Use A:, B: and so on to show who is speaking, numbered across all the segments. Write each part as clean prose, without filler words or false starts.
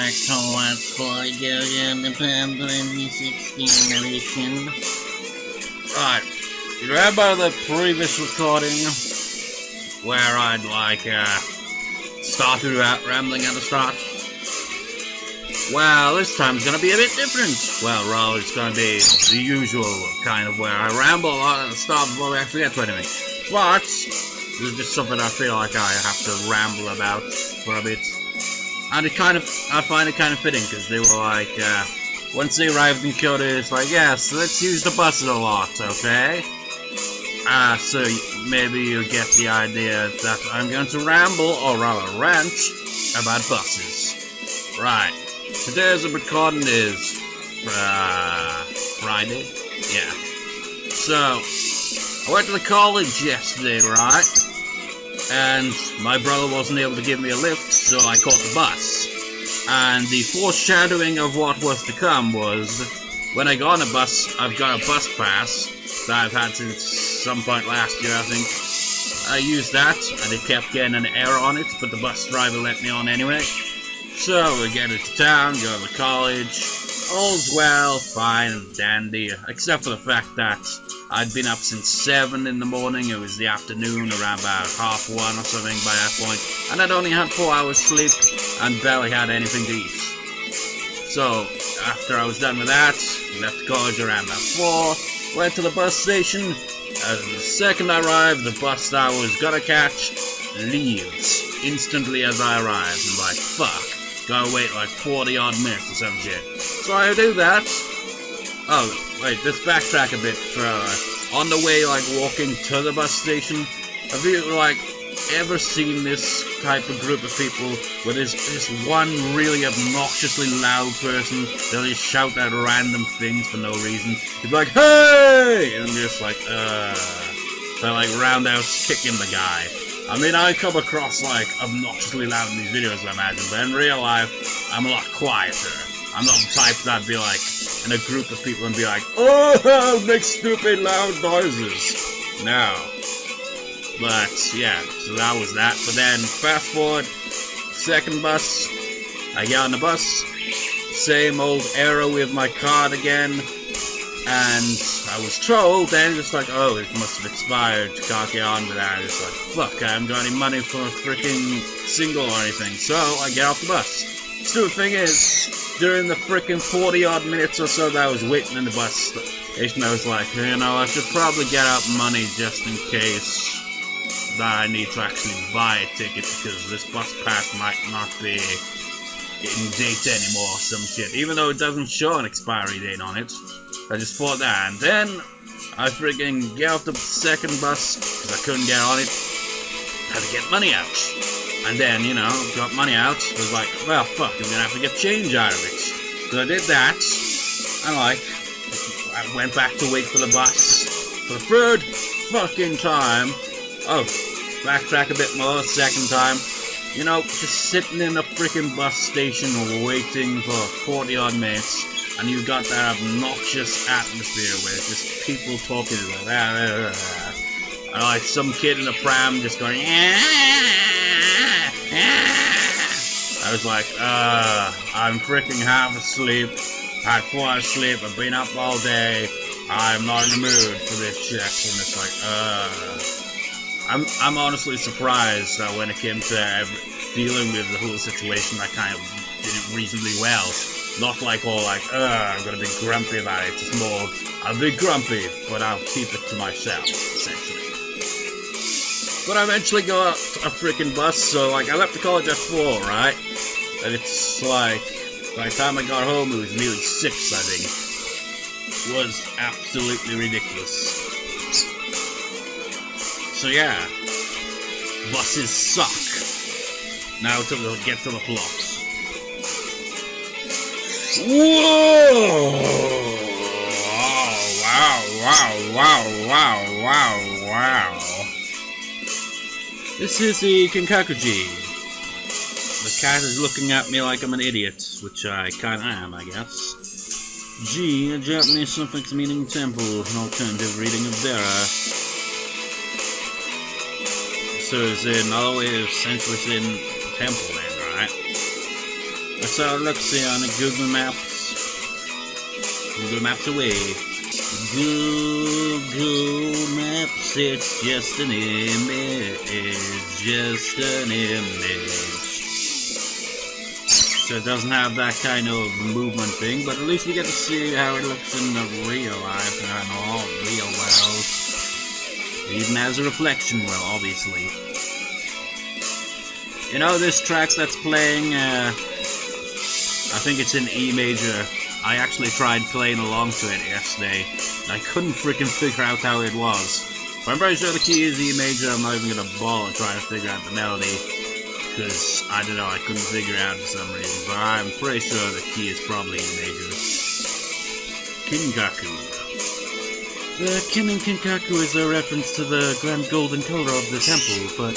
A: back to Let's Play Kyoto, Nippon 2016 edition. Right, you remember the previous recording where I'd started out rambling at the start? Well, this time it's gonna be a bit different. Well, rather it's gonna be the usual kind of where I ramble a lot at the start before we actually get to anything. But this is just something I feel like I have to ramble about for a bit. And I find it kind of fitting, because they were like, once they arrived in Kyoto, it's like, yes, let's use the buses a lot, okay? So maybe you get the idea that I'm going to ramble, or rather rant, about buses. Right. Today's recording is, Friday? Yeah. So, I went to the college yesterday, right? And my brother wasn't able to give me a lift, so I caught the bus. And the foreshadowing of what was to come was, when I got on a bus, I've got a bus pass that I've had since some point last year, I think. I used that, and it kept getting an error on it, but the bus driver let me on anyway. So we get into town, go to college, all's well, fine and dandy, except for the fact that I'd been up since 7 in the morning. It was the afternoon, around about 1:30 or something by that point, and I'd only had 4 hours sleep and barely had anything to eat. So after I was done with that, left college around about 4, went to the bus station. The second I arrived, the bus that I was gonna catch leaves instantly as I arrived. I'm like, fuck, gotta wait like 40 odd minutes or some shit. So I do that. Oh, wait, let's backtrack a bit. On the way, like, walking to the bus station, have you, like, ever seen this type of group of people where there's this one really obnoxiously loud person, they'll just shout out random things for no reason? You'd be like, hey! And I'm just like, they're like roundhouse kicking the guy. I mean, I come across, like, obnoxiously loud in these videos, I imagine, but in real life, I'm a lot quieter. I'm not the type that'd be like, in a group of people and be like, oh, make stupid loud noises. No. But, yeah, so that was that. But then, fast forward, second bus, I get on the bus, same old error with my card again, and I was told then, just like, oh, it must have expired, can't get on with that. It's like, fuck, I haven't got any money for a freaking single or anything, so I get off the bus. Stupid thing is, during the frickin' 40 odd minutes or so that I was waiting in the bus station, I was like, you know, I should probably get out money just in case that I need to actually buy a ticket, because this bus pass might not be in date anymore or some shit, even though it doesn't show an expiry date on it. I just thought that, and then I friggin' get off the second bus, because I couldn't get on it, had to get money out. And then, you know, got money out, was like, well, fuck, I'm gonna have to get change out of it. So I did that, and like, I went back to wait for the bus, for the third fucking time. Oh, backtrack a bit more, second time. You know, just sitting in a freaking bus station waiting for 40 odd minutes, and you got that obnoxious atmosphere where it's just people talking like, and like some kid in a pram just going, I was like, I'm freaking half asleep, had 4 hours sleep, I've been up all day, I'm not in the mood for this shit, and it's like, I'm honestly surprised that when it came to dealing with the whole situation, I kind of did it reasonably well. Not like all like, I'm gonna be grumpy about it, it's more, I'll be grumpy, but I'll keep it to myself, essentially. But I eventually got a freaking bus, so like I left the college at 4, right? And it's like, by the time I got home, it was nearly 6, I think. It was absolutely ridiculous. So yeah, buses suck. Now to get to the plot. Whoa! Wow. This is the Kinkaku-ji. The cat is looking at me like I'm an idiot, which I kinda am, I guess. Ji, a Japanese suffix meaning temple, an alternative reading of Dara. So it's in other way, essentially it's in temple then, right? Let's have a look-see on the Google Maps. Google Maps away. Google Maps, it's just an image, just an image. So it doesn't have that kind of movement thing, but at least we get to see how it looks in the real life and all real world. Even as a reflection, well, obviously. You know, this track that's playing, I think it's in E major. I actually tried playing along to it yesterday, and I couldn't freaking figure out how it was. But I'm pretty sure the key is E major. I'm not even gonna bother trying to figure out the melody, because I don't know, I couldn't figure it out for some reason. But I'm pretty sure the key is probably E major. Kinkaku. The kin in Kinkaku is a reference to the grand golden color of the temple, but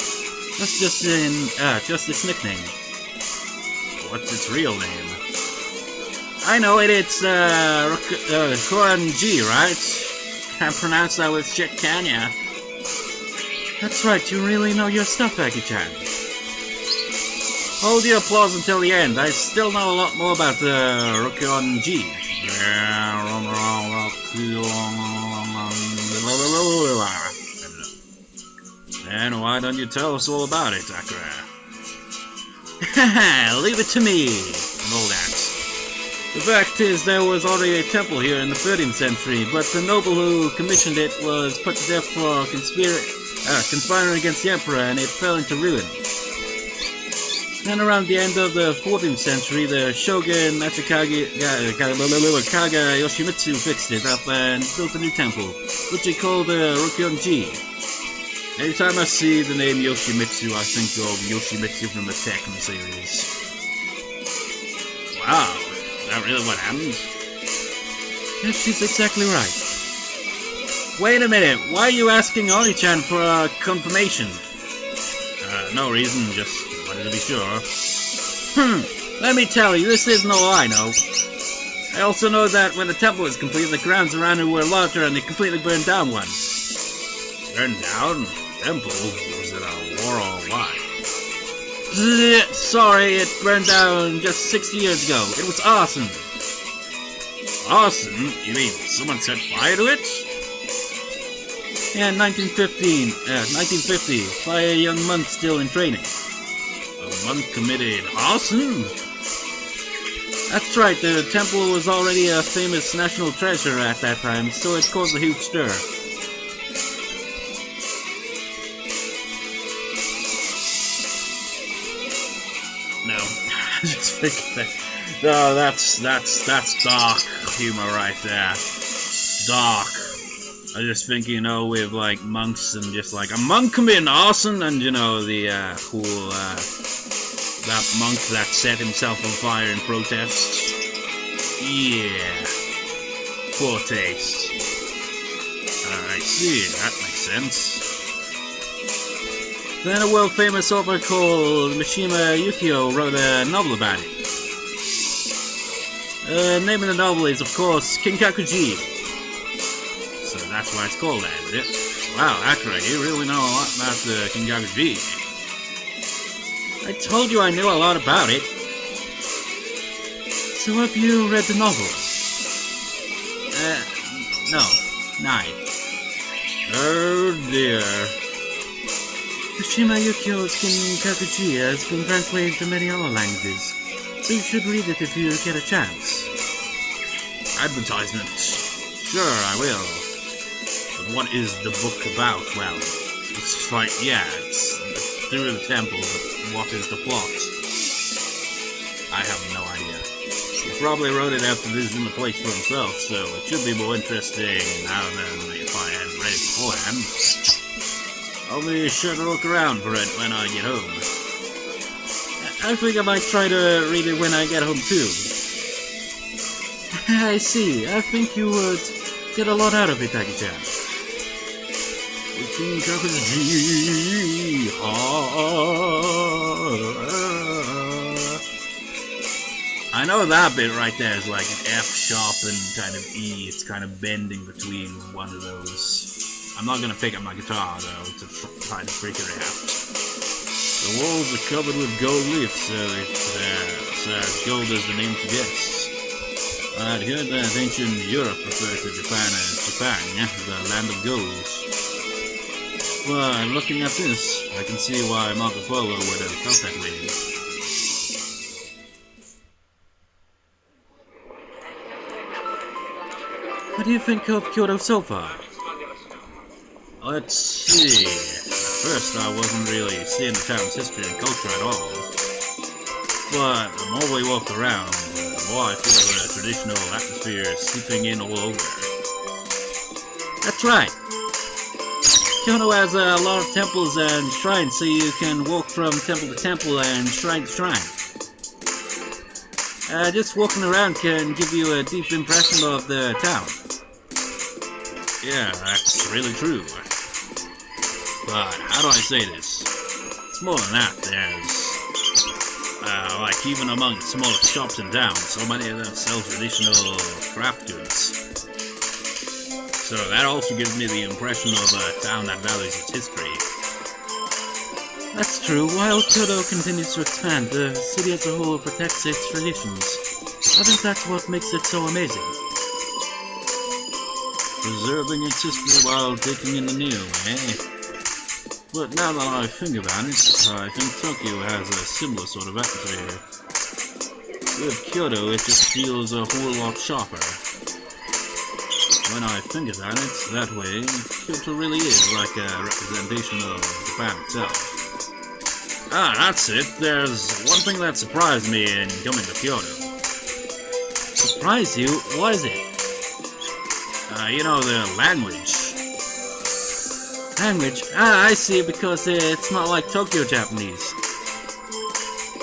A: that's just its nickname. What's its real name? I know it, it's rokuon-ji, right? Can't pronounce that with shit, can ya? That's right, you really know your stuff, Aki-chan. Hold your applause until the end. I still know a lot more about the rokuon-ji. And why don't you tell us all about it, Akira? Haha, leave it to me, and all that. The fact is, there was already a temple here in the 13th century, but the noble who commissioned it was put to death for conspiring against the emperor, and it fell into ruin. Then around the end of the 14th century, the shogun Kaga Yoshimitsu fixed it up and built a new temple, which he called rokuon-ji. Anytime I see the name Yoshimitsu, I think of Yoshimitsu from the Tekken series. Wow. Is that really what happened? Yes, she's exactly right. Wait a minute, why are you asking Oni-chan for a confirmation? No reason, just wanted to be sure. Let me tell you, this isn't all I know. I also know that when the temple was complete, the grounds around it were larger and they completely burned down once. Burned down? Temple? Was it a war or what? Sorry, it burned down just 60 years ago. It was arson. Arson? You mean someone set fire to it? Yeah, 1950, by a young monk still in training. A monk committed arson? That's right, the temple was already a famous national treasure at that time, so it caused a huge stir. No, just figured that. No, that's dark humor right there. Dark. I was just thinking, you know, with like monks and just like a monk committing arson, and you know the whole that monk that set himself on fire in protest. Yeah, poor taste. I see, that makes sense. Then a world-famous author called Mishima Yukio wrote a novel about it. The name of the novel is, of course, Kinkaku-ji. So that's why it's called that, is it? Wow, Akira, you really know a lot about the Kinkaku-ji. I told you I knew a lot about it. So have you read the novel? No. Nein. Oh dear. Mishima Yukio's Kinkaku-ji has been translated to many other languages, so you should read it if you get a chance. Advertisement. Sure, I will. But what is the book about? Well, it's like, yeah, it's through the temple, but what is the plot? I have no idea. He probably wrote it after visiting the place for himself, so it should be more interesting now than if I hadn't read it beforehand. I'll be sure to look around for it when I get home. I think I might try to read it when I get home too. I see. I think you would get a lot out of it, Aki-chan. I know that bit right there is like an F sharp and kind of E. It's kind of bending between one of those. I'm not gonna pick up my guitar though to try to figure it out. The walls are covered with gold leaf, so it's as gold as the name suggests. I'd heard that ancient Europe referred to Japan as Japan, the land of gold. But looking at this, I can see why Marco Polo would have felt that way. What do you think of Kyoto so far? Let's see. At first I wasn't really seeing the town's history and culture at all. But the more we walk around, the more I feel the traditional atmosphere seeping in all over. That's right. Kyoto has a lot of temples and shrines, so you can walk from temple to temple and shrine to shrine. Just walking around can give you a deep impression of the town. Yeah, that's really true. But how do I say this? It's more than that. There's, like even among smaller shops in town, so many of them sell traditional craft goods. So that also gives me the impression of a town that values its history. That's true. While Kyoto continues to expand, the city as a whole protects its traditions. I think that's what makes it so amazing. Preserving its history while taking in the new, eh? But now that I think about it, I think Tokyo has a similar sort of atmosphere. With Kyoto, it just feels a whole lot sharper. When I think about it that way, Kyoto really is like a representation of Japan itself. Ah, that's it. There's one thing that surprised me in coming to Kyoto. Surprised you? What is it? You know, the language. Language? Ah, I see, because it's not like Tokyo Japanese.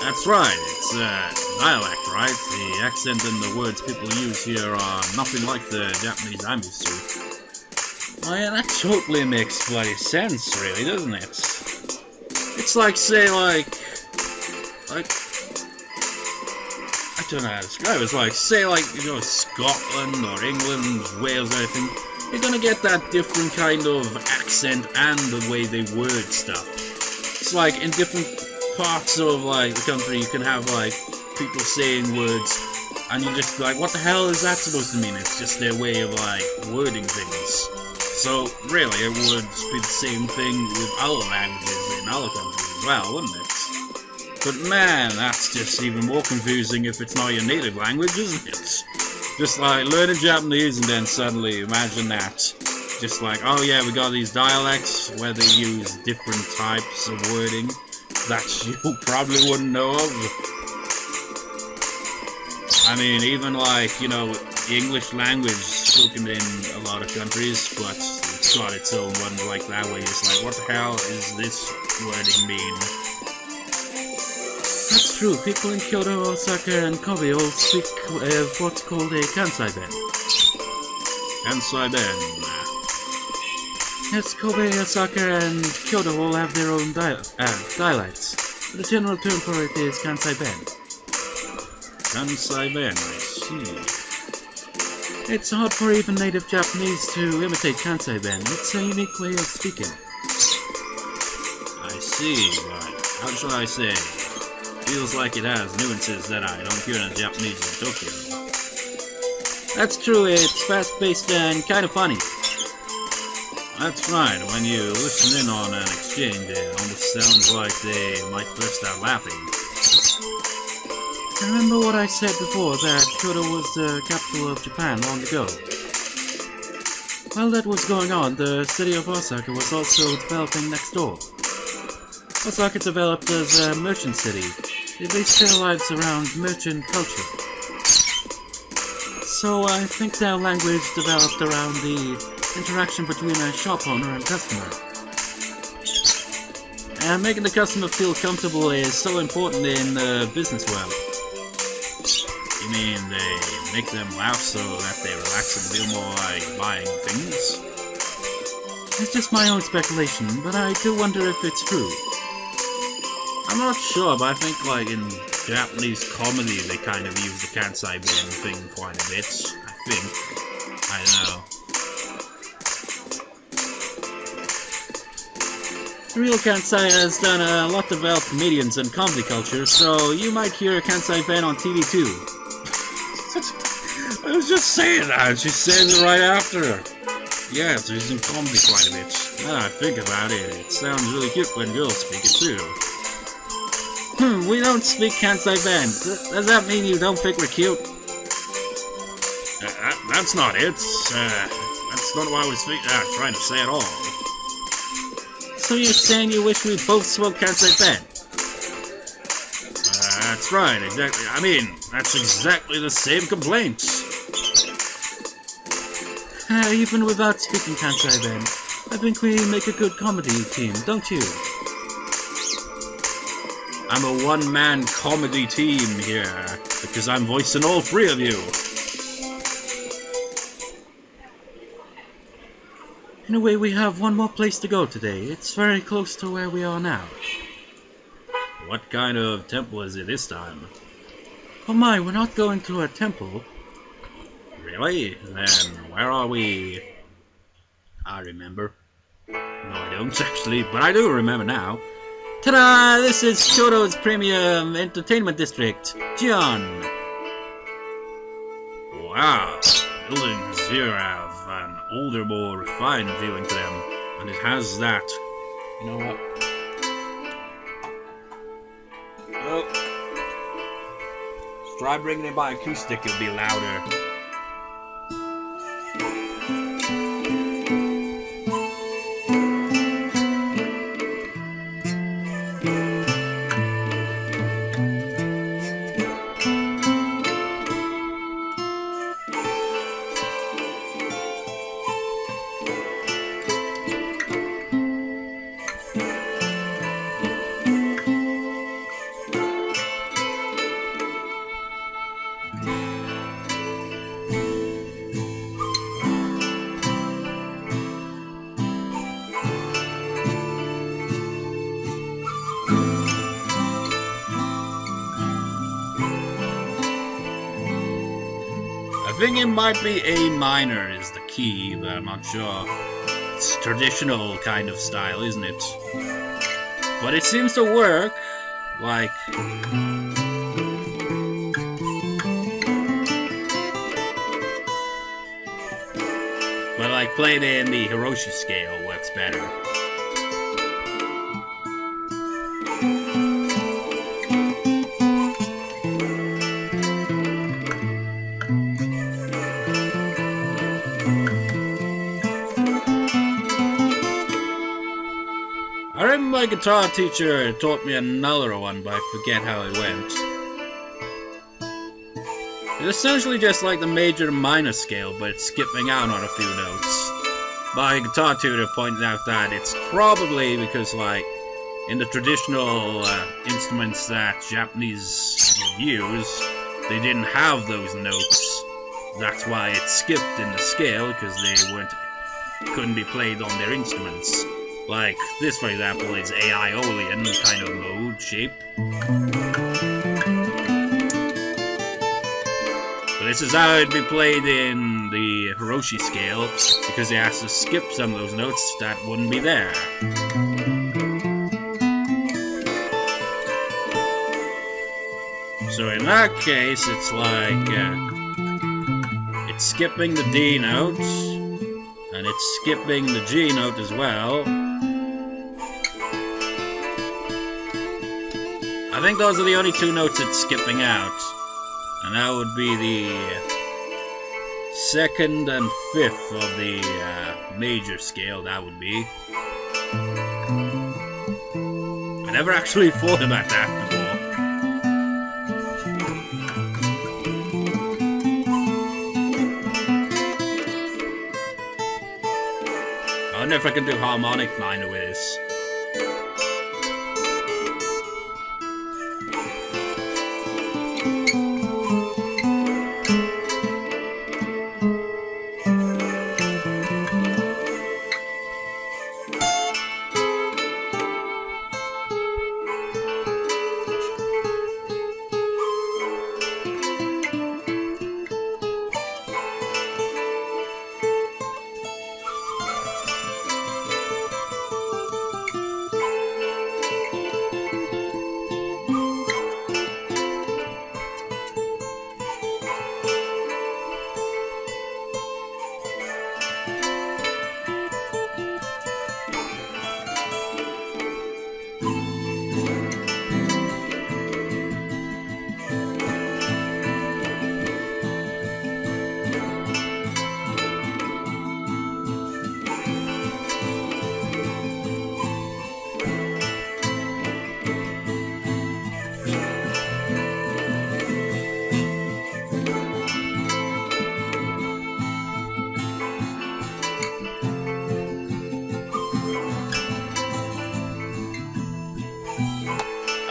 A: That's right, it's dialect, right? The accent and the words people use here are nothing like the Japanese I'm used to. Oh yeah, that totally makes bloody sense, really, doesn't it? It's like, say, like, I don't know how to describe it. It's like, say, like, you know, Scotland or England, Wales, anything. You're gonna get that different kind of accent and the way they word stuff. It's like in different parts of like the country you can have like people saying words and you're just like, what the hell is that supposed to mean? It's just their way of like wording things. So really it would be the same thing with other languages in other countries as well, wouldn't it? But man, that's just even more confusing if it's not your native language, isn't it? Just like learning Japanese and then suddenly imagine that. Just like, oh yeah, we got these dialects where they use different types of wording that you probably wouldn't know of. I mean, even like, you know, the English language spoken in a lot of countries, but it's got its own one like that way. It's like, what the hell is this wording mean? That's true. People in Kyoto, Osaka, and Kobe all speak what's called a Kansai-ben. Kansai-ben. Yes, Kobe, Osaka, and Kyoto all have their own dialects. The general term for it is Kansai-ben. Kansai-ben, I see. It's hard for even native Japanese to imitate Kansai-ben. It's a unique way of speaking. I see, but how shall I say? Feels like it has nuances that I don't hear in Japanese in Tokyo. That's true, it's fast-paced and kind of funny. That's right, when you listen in on an exchange, it almost sounds like they might burst out laughing. Remember what I said before, that Kyoto was the capital of Japan long ago? While that was going on, the city of Osaka was also developing next door. Osaka developed as a merchant city. They based their lives around merchant culture. So I think their language developed around the interaction between a shop owner and customer. And making the customer feel comfortable is so important in the business world. You mean they make them laugh so that they relax and feel more like buying things? It's just my own speculation, but I do wonder if it's true. I'm not sure, but I think like in Japanese comedy they kind of use the Kansai-ben thing quite a bit, I think. I don't know. real Kansai has done a lot about comedians and comedy culture, so you might hear Kansai-ben on TV too. I was just saying that, she said it right after her. Yes, she's in comedy quite a bit. Now that I think about it, it sounds really cute when girls speak it too. We don't speak Kansai-ben. Does that mean you don't think we're cute? That's not it. That's not what I was trying to say at all. So you're saying you wish we both spoke Kansai-ben? That's right, exactly. I mean, that's exactly the same complaint. Even without speaking Kansai-ben, I think we make a good comedy team, don't you? I'm a one-man comedy team here, because I'm voicing all three of you. In a way, we have one more place to go today. It's very close to where we are now. What kind of temple is it this time? Oh my, we're not going to a temple. Really? Then where are we? I remember. No, I don't actually, but I do remember now. Ta-da! This is Kyoto's premium entertainment district, Gion. Wow, buildings here have an older, more refined feeling to them, and it has that. You know what? Well, let's try bringing it by acoustic, it'll be louder. I think it might be A minor is the key, but I'm not sure. It's traditional kind of style, isn't it? But it seems to work, like... But like playing it in the Hiroshi scale works better. I remember my guitar teacher taught me another one, but I forget how it went. It's essentially just like the major to minor scale, but it's skipping out on a few notes. My guitar tutor pointed out that it's probably because, like, in the traditional instruments that Japanese would use, they didn't have those notes. That's why it skipped in the scale, because they couldn't be played on their instruments. Like this, for example, is Aeolian kind of mode shape. But this is how it'd be played in the Hiroshi scale, because it has to skip some of those notes that wouldn't be there. So in that case, it's like it's skipping the D note, and it's skipping the G note as well. I think those are the only two notes it's skipping out, and that would be the second and fifth of the major scale, that would be. I never actually thought about that before. I wonder if I can do harmonic minor with this.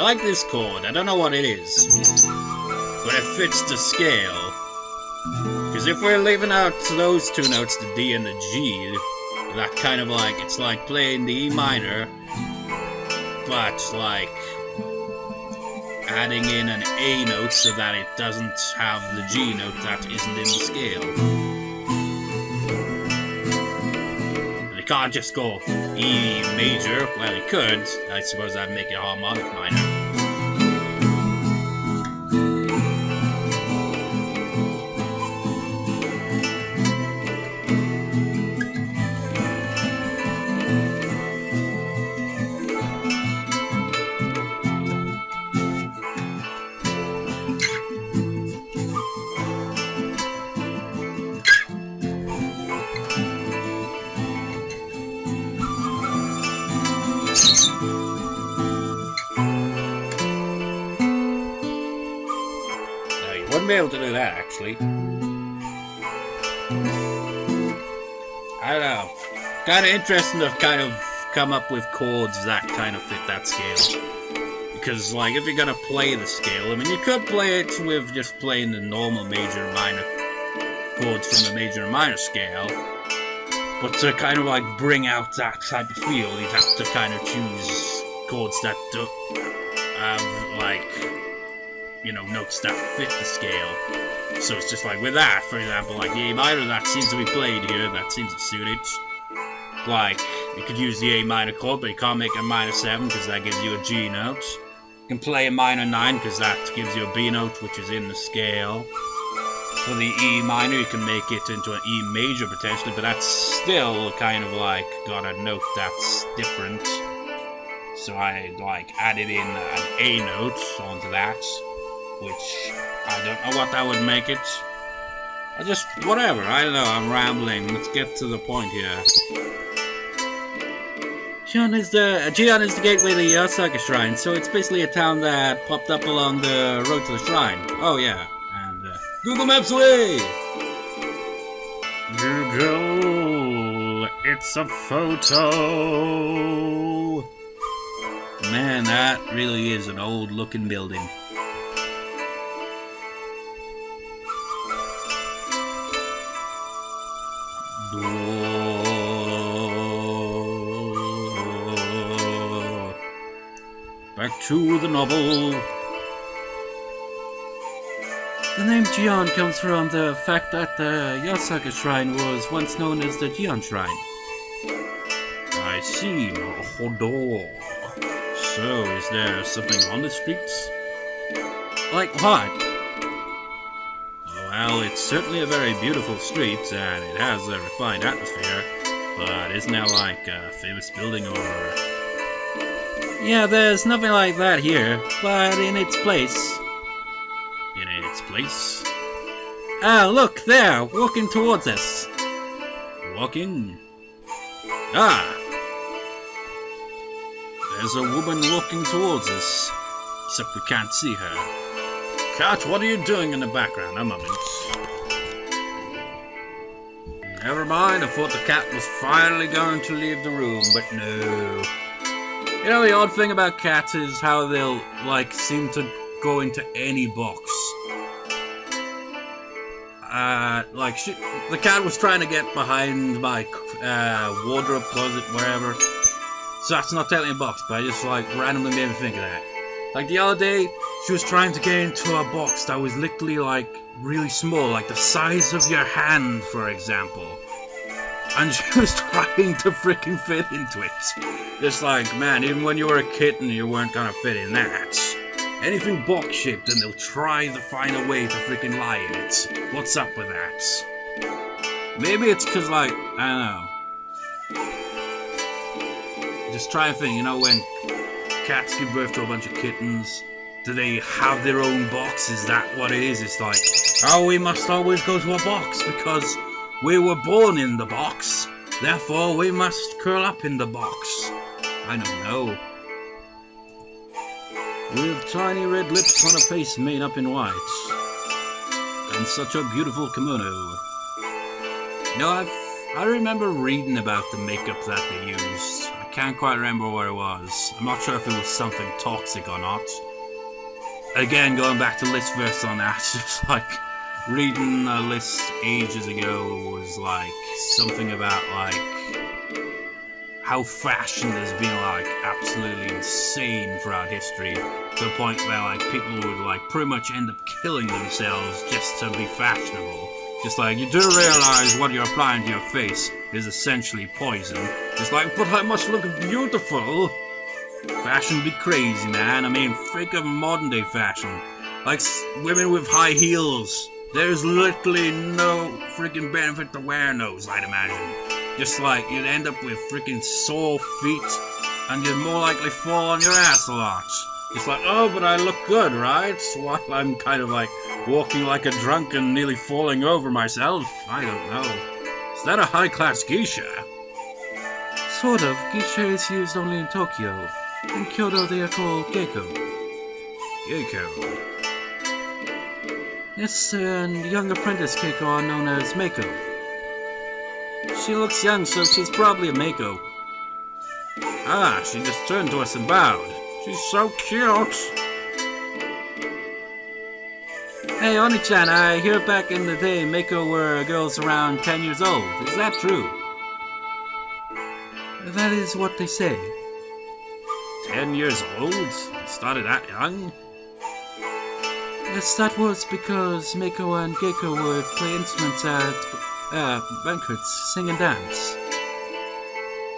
A: like this chord. I don't know what it is, but it fits the scale. Because if we're leaving out those two notes, the D and the G, that kind of like, it's like playing the E minor, but like adding in an A note so that it doesn't have the G note that isn't in the scale. And it can't just go E major. Well, it could. I suppose that'd make it harmonic minor. Be able to do that actually. I don't know. Kind of interesting to kind of come up with chords that kind of fit that scale. Because like if you're gonna play the scale, I mean you could play it with just playing the normal major and minor chords from the major and minor scale. But to kind of like bring out that type of feel, you'd have to kind of choose chords that don't have like, you know, notes that fit the scale. So it's just like with that, for example, like the A minor that seems to be played here, that seems to suit it. Like, you could use the A minor chord, but you can't make a minor 7 because that gives you a G note. You can play a minor 9 because that gives you a B note, which is in the scale. For the E minor, you can make it into an E major potentially, but that's still kind of like got a note that's different. So I like added in an A note onto that, which I don't know what that would make it. I just, whatever, I don't know, I'm rambling. Let's get to the point here. Gion is the gateway to the Osaka Shrine, so it's basically a town that popped up along the road to the shrine. Oh yeah, and Google Maps away! Google, it's a photo! Man, that really is an old looking building. Back to the novel. The name Gion comes from the fact that the Yosaka Shrine was once known as the Gion Shrine. I see. Hodo. So, is there something on the streets? Like what? Well, it's certainly a very beautiful street, and it has a refined atmosphere, but isn't there like a famous building or... Yeah, there's nothing like that here, but in its place. In its place? Ah, look, there, walking towards us. Walking? Ah! There's a woman walking towards us, except we can't see her. Cat, what are you doing in the background? A moment. Never mind, I thought the cat was finally going to leave the room, but no. You know, the odd thing about cats is how they'll, like, seem to go into any box. The cat was trying to get behind my wardrobe, closet, wherever. So that's not technically a box, but I just, like, randomly made me think of that. Like, the other day, she was trying to get into a box that was literally, like, really small, like the size of your hand, for example. And she was trying to freaking fit into it. Just like, man, even when you were a kitten, you weren't gonna fit in that. Anything box-shaped, and they'll try to find a way to freaking lie in it. What's up with that? Maybe it's because, like, I don't know. Just try and think, you know, when cats give birth to a bunch of kittens, do they have their own box? Is that what it is? It's like, oh, we must always go to a box because we were born in the box. Therefore, we must curl up in the box. I don't know. With tiny red lips on a face made up in white. And such a beautiful kimono. No, I remember reading about the makeup that they used. I can't quite remember what it was. I'm not sure if it was something toxic or not. Again, going back to list verse on that, just like reading a list ages ago was like something about like how fashion has been like absolutely insane throughout history, to the point where like people would like pretty much end up killing themselves just to be fashionable. Just like, you do realize what you're applying to your face is essentially poison. Just like, but I must look beautiful. Fashion be crazy, man. I mean, think of modern day fashion. Like women with high heels. There's literally no freaking benefit to wearing those, I'd imagine. Just like, you'd end up with freaking sore feet, and you'd more likely fall on your ass a lot. It's like, oh, but I look good, right? While I'm kind of like walking like a drunk and nearly falling over myself. I don't know. Is that a high-class geisha?
B: Sort of. Geisha is used only in Tokyo. In Kyoto they are called geiko.
A: Geiko.
B: Yes, and young apprentice geiko are known as Mako. She looks young, so she's probably a Mako.
A: Ah, she just turned to us and bowed. She's so cute.
B: Hey, Oni-chan, I hear back in the day Mako were girls around 10 years old. Is that true? That is what they say.
A: 10 years old? Started that young?
B: Yes, that was because Mako and Geiko would play instruments at banquets, sing and dance.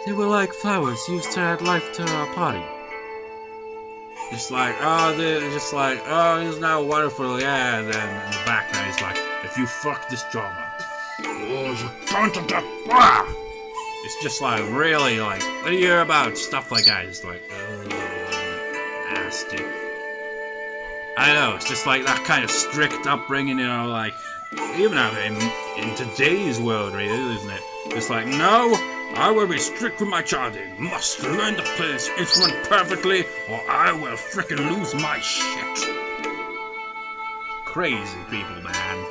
B: They were like flowers used to add life to our party.
A: Just like, oh, they're just like, oh, isn't that wonderful? Yeah, and then in the background, it's like, if you fuck this job up, it's just like, really, like, when you hear about stuff like that, it's like, nasty. I know, it's just like that kind of strict upbringing, you know, like, even in today's world, really, isn't it? It's like, no, I will be strict with my child. They must learn to play this instrument perfectly, or I will frickin' lose my shit. Crazy people, man.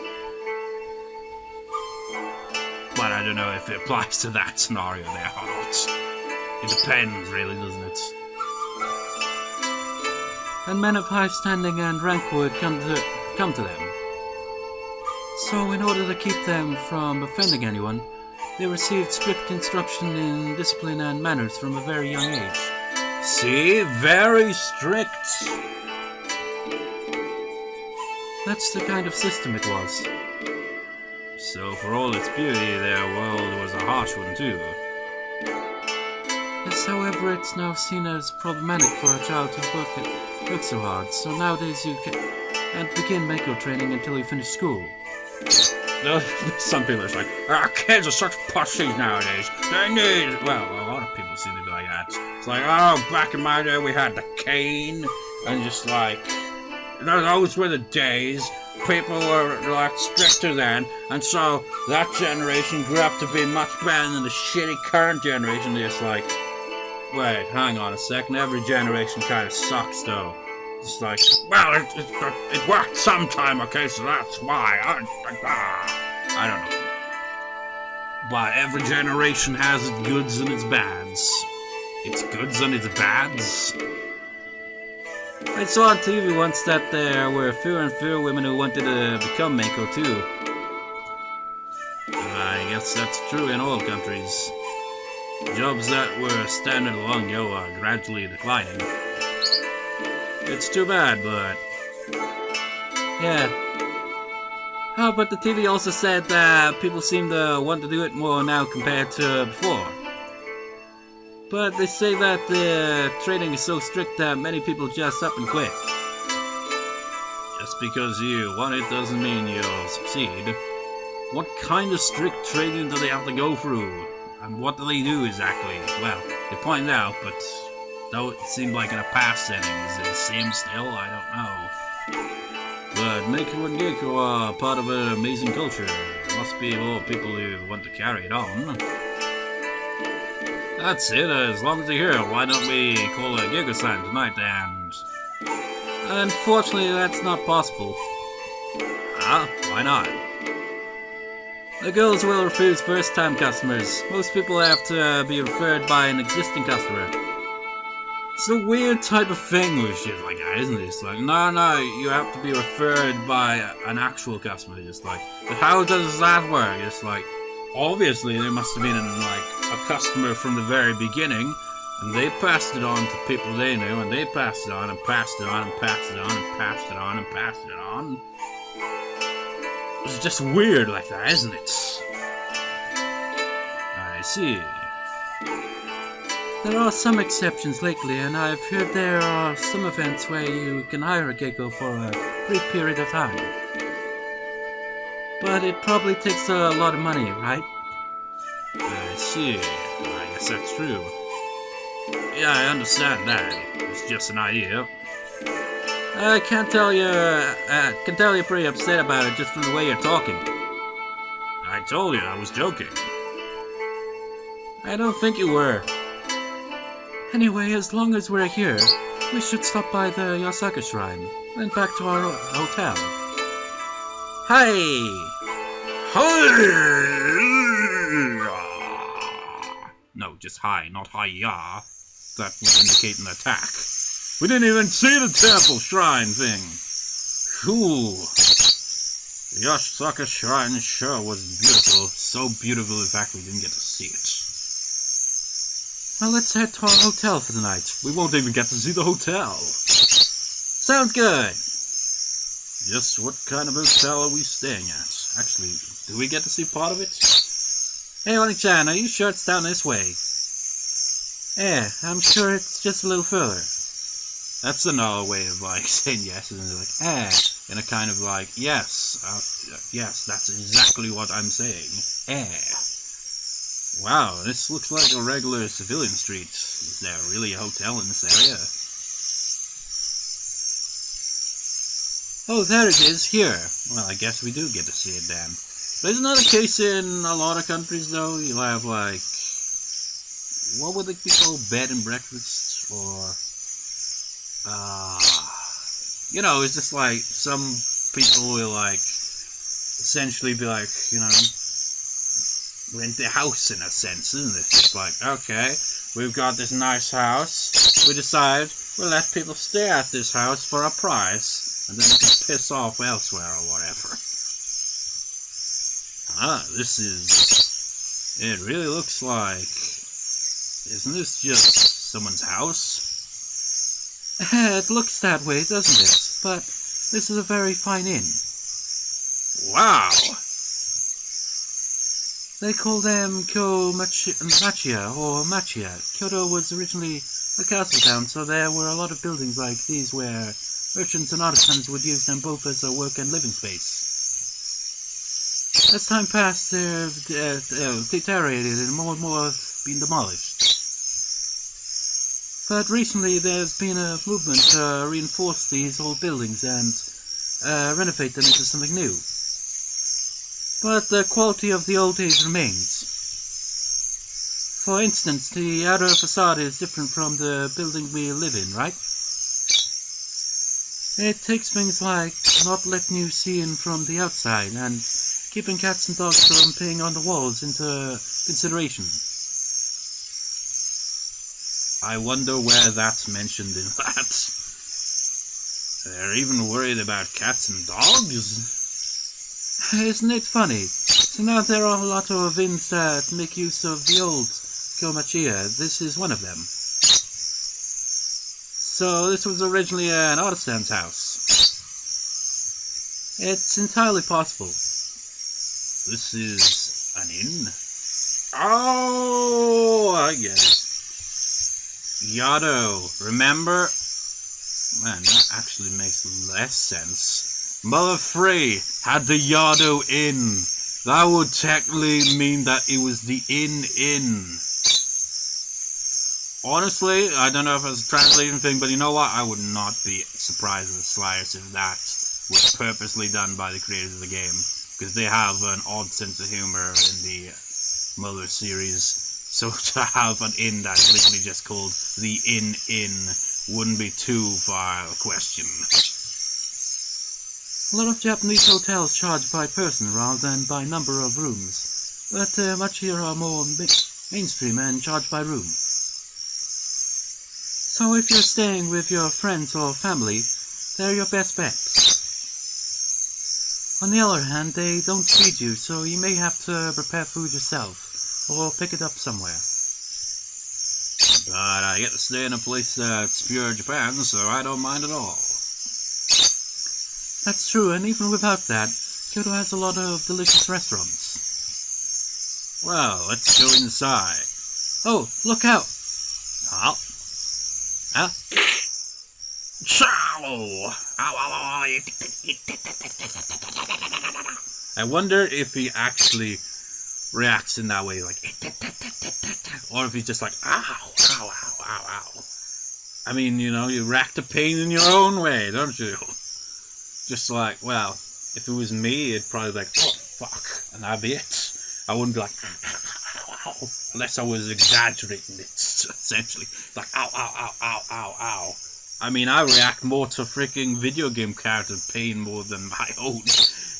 A: But I don't know if it applies to that scenario there or not. It depends, really, doesn't it?
B: And men of high standing and rank would come to them. So in order to keep them from offending anyone, they received strict instruction in discipline and manners from a very young age.
A: See? Very strict.
B: That's the kind of system it was.
A: So for all its beauty, their world was a harsh one too.
B: Yes, however, it's now seen as problematic for a child to work so hard, so nowadays you can't begin Mako training until you finish school.
A: No, some people are like, kids are such pussies nowadays. They need... Well, a lot of people seem to be like that. It's like, oh, back in my day we had the cane, and just like... You know, those were the days. People were like stricter then, and so that generation grew up to be much better than the shitty current generation. Just like... Wait, hang on a second. Every generation kind of sucks, though. It's like, well, it worked sometime, okay, so that's why. I don't know. But every generation has its goods and its bads. Its goods and its bads.
B: I saw on TV once that there were fewer and fewer women who wanted to become Mako too.
A: I guess that's true in all countries. Jobs that were standard long ago are gradually declining. It's too bad, but...
B: Yeah. Oh, but the TV also said that people seem to want to do it more now compared to before. But they say that the training is so strict that many people just up and quit.
A: Just because you want it doesn't mean you'll succeed. What kind of strict training do they have to go through? And what do they do exactly? Well, they point out, but... Though it seemed like in a past setting, is it the same still? I don't know. But Mako and Geiko are part of an amazing culture. There must be more people who want to carry it on. That's it, as long as you're here, why don't we call a Geiko-san tonight and...
B: Unfortunately, that's not possible.
A: Ah, why not?
B: The girls will refuse first-time customers. Most people have to be referred by an existing customer. It's a weird type of thing with shit like that, isn't it? It's like, no, you have to be referred by an actual customer. Just like, but how does that work? It's like, obviously there must have been a customer from the very beginning, and they passed it on to people they knew, and they passed it on and passed it on and passed it on and passed it on and passed it on. It's just weird like that, isn't it? I see. There are some exceptions lately, and I've heard there are some events where you can hire a gecko for a brief period of time. But it probably takes a lot of money, right? I see. I guess that's true. Yeah, I understand that. It's just an idea. I can tell you're pretty upset about it just from the way you're talking. I told you I was joking. I don't think you were. Anyway, as long as we're here, we should stop by the Yasaka Shrine, then back to our hotel. Hi! No, just hi, not hi-ya. That would indicate an attack. We didn't even see the temple shrine thing. Ooh. The Yasaka Shrine sure was beautiful. So beautiful, in fact, we didn't get to see it. Well, let's head to our hotel for the night. We won't even get to see the hotel. Sounds good. Just what kind of hotel are we staying at? Actually, do we get to see part of it? Hey, Oni-chan, are you sure it's down this way? Yeah, I'm sure it's just a little further. That's another way of saying yes, and in a kind of yes, yes, that's exactly what I'm saying. Wow, this looks like a regular civilian street. Is there really a hotel in this area? Oh, there it is, here. Well, I guess we do get to see it then. But isn't that the case in a lot of countries, though? You'll have, what would it be called? Bed and breakfast? Or, it's just some people will, essentially be rent the house in a sense, isn't it? It's okay, we've got this nice house. We decide we'll let people stay at this house for a price. And then they can piss off elsewhere or whatever. It really looks like... Isn't this just someone's house? It looks that way, doesn't it? But this is a very fine inn. Wow! They call them Machia or Machia. Kyoto was originally a castle town, so there were a lot of buildings like these where merchants and artisans would use them both as a work and living space. As time passed, they've deteriorated and more have been demolished. But recently there's been a movement to reinforce these old buildings and renovate them into something new. But the quality of the old days remains. For instance, the outer facade is different from the building we live in, right? It takes things like not letting you see in from the outside and keeping cats and dogs from peeing on the walls into consideration. I wonder where that's mentioned in that. They're even worried about cats and dogs? Isn't it funny? So now there are a lot of inns that make use of the old Komachiya. This is one of them. So this was originally an artisan's house. It's entirely possible. This is an inn? Oh, I get it. Yado, remember? Man, that actually makes less sense. Mother Frey had the Yado Inn. That would technically mean that it was the inn. Honestly, I don't know if it's a translation thing, but you know what? I would not be surprised in the slightest if that was purposely done by the creators of the game. Because they have an odd sense of humor in the Mother series. So to have an inn that is literally just called the Inn wouldn't be too far a question. A lot of Japanese hotels charge by person rather than by number of rooms, but much here are more mainstream and charge by room. So if you're staying with your friends or family, they're your best bet. On the other hand, they don't feed you, so you may have to prepare food yourself, or pick it up somewhere.
A: But I get to stay in a place that's pure Japan, so I don't mind at all.
B: That's true, and even without that, Kyoto has a lot of delicious restaurants.
A: Well, let's go inside.
B: Oh, look out!
A: Huh? Huh? Chow! Ow, ow, ow. I wonder if he actually reacts in that way, like, or if he's just like, ow, ow, ow, ow, ow. I mean, you know, you react to pain in your own way, don't you? Just like, well, if it was me, it'd probably be like, oh, fuck, and that'd be it. I wouldn't be like, ow, ow, ow, unless I was exaggerating it, essentially. Like, ow, ow, ow, ow, ow, ow. I mean, I react more to freaking video game character pain more than my own.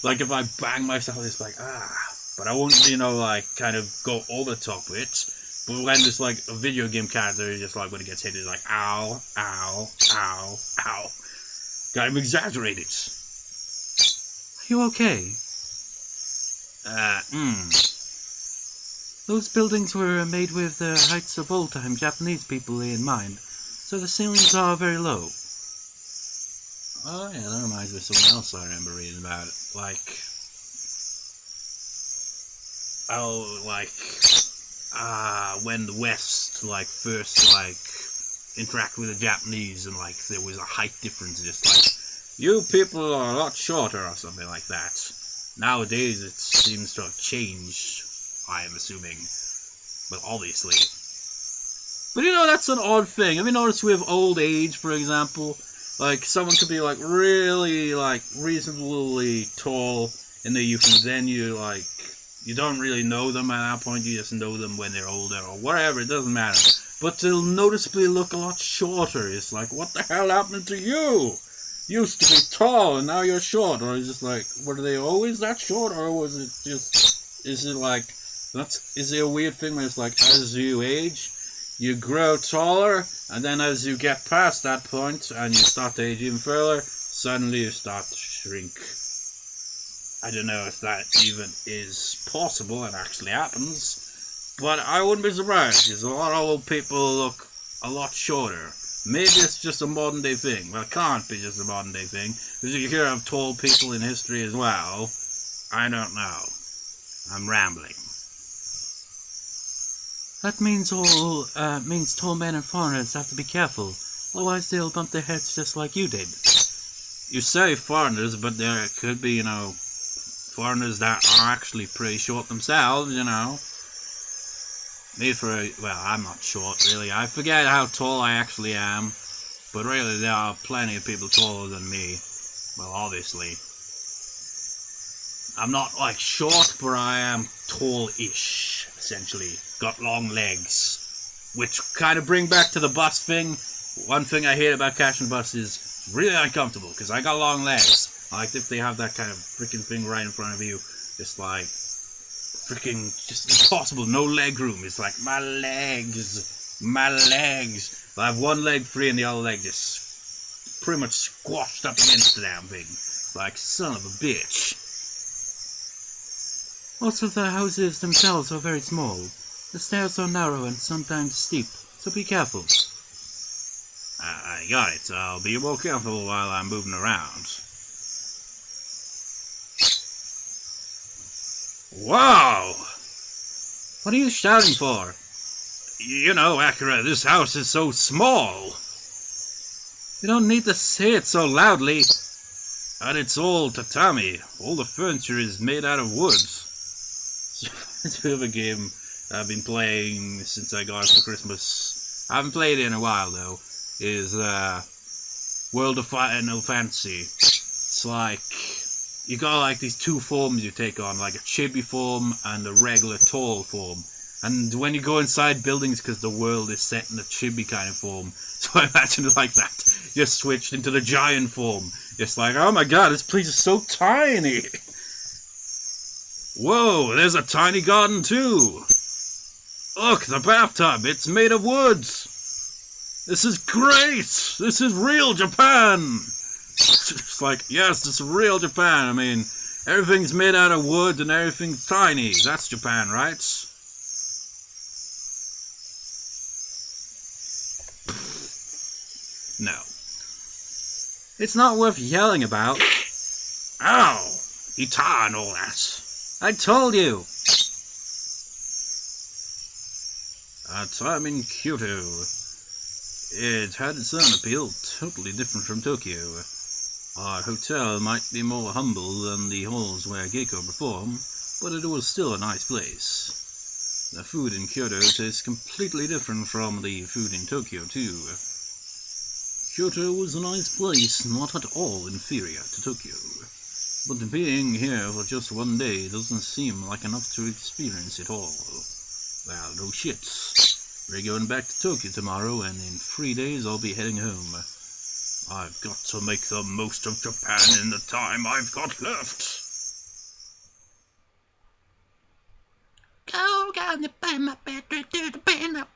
A: Like, if I bang myself, it's like, ah. But I won't, you know, like, kind of go over the top with it. But when it's like a video game character, it's just like, when it gets hit, it's like, ow, ow, ow, ow. Kind of exaggerated.
B: Are you okay? Those buildings were made with the heights of old-time Japanese people in mind, so the ceilings are very low.
A: Oh yeah, that reminds me of something else I remember reading about it. When the West, like, first, like, interacted with the Japanese, and, like, there was a height difference, just like, you people are a lot shorter, or something like that. Nowadays, it seems to have changed, I am assuming. But obviously. But you know, that's an odd thing. Have you noticed with old age, for example, like, someone could be, like, really, like, reasonably tall in their youth, and then you, like, you don't really know them at that point, you just know them when they're older, or whatever, it doesn't matter. But they'll noticeably look a lot shorter. It's like, what the hell happened to you? Used to be tall, and now you're short. Or is it like, were they always that short, or was it just, is it like, is it a weird thing where it's like, as you age, you grow taller, and then as you get past that point, and you start to age even further, suddenly you start to shrink. I don't know if that even is possible and actually happens, but I wouldn't be surprised, because a lot of old people look a lot shorter. Maybe it's just a modern day thing. Well, it can't be just a modern day thing, because you hear of tall people in history as well. I don't know. I'm rambling.
B: That means tall men and foreigners have to be careful, otherwise they'll bump their heads just like you did.
A: You say foreigners, but there could be, you know, foreigners that are actually pretty short themselves, you know. Well, I'm not short, really. I forget how tall I actually am, but really there are plenty of people taller than me. Well, obviously. I'm not, like, short, but I am tall-ish, essentially. Got long legs. Which kind of bring back to the bus thing. One thing I hate about catching the bus is it's really uncomfortable, because I got long legs. Like, if they have that kind of freaking thing right in front of you, it's like, freaking just impossible, no leg room. It's like, my legs. I have one leg free and the other leg just pretty much squashed up against the damn thing. Like, son of a bitch.
B: Also, the houses themselves are very small. The stairs are narrow and sometimes steep, so be careful.
A: I got it. I'll be more careful while I'm moving around. Wow! What are you shouting for? You know, Akira, this house is so small.
B: You don't need to say it so loudly.
A: And it's all tatami. All the furniture is made out of wood. It's a bit of a game I've been playing since I got it for Christmas. I haven't played it in a while, though. Is World of Final Fantasy. It's like, you got like these two forms you take on, like a chibi form and a regular tall form. And when you go inside buildings, because the world is set in a chibi kind of form, so I imagine it like that. You're switched into the giant form.
B: It's like, oh my god, this place is so tiny. Whoa, there's a tiny garden too. Look, the bathtub, it's made of woods. This is great. This is real Japan. It's like, yes, this is real Japan. I mean, everything's made out of wood and everything's tiny. That's Japan, right? No. It's not worth yelling about. Ow! Ita and all that. I told you! Our time in Kyoto. It had its own appeal, totally different from Tokyo. Our hotel might be more humble than the halls where Geiko performed, but it was still a nice place. The food in Kyoto tastes completely different from the food in Tokyo too. Kyoto was a nice place, not at all inferior to Tokyo. But being here for just one day doesn't seem like enough to experience it all. Well, no shit. We're going back to Tokyo tomorrow, and in 3 days I'll be heading home. I've got to make the most of Japan in the time I've got left. Go, gonna buy my better to the pen of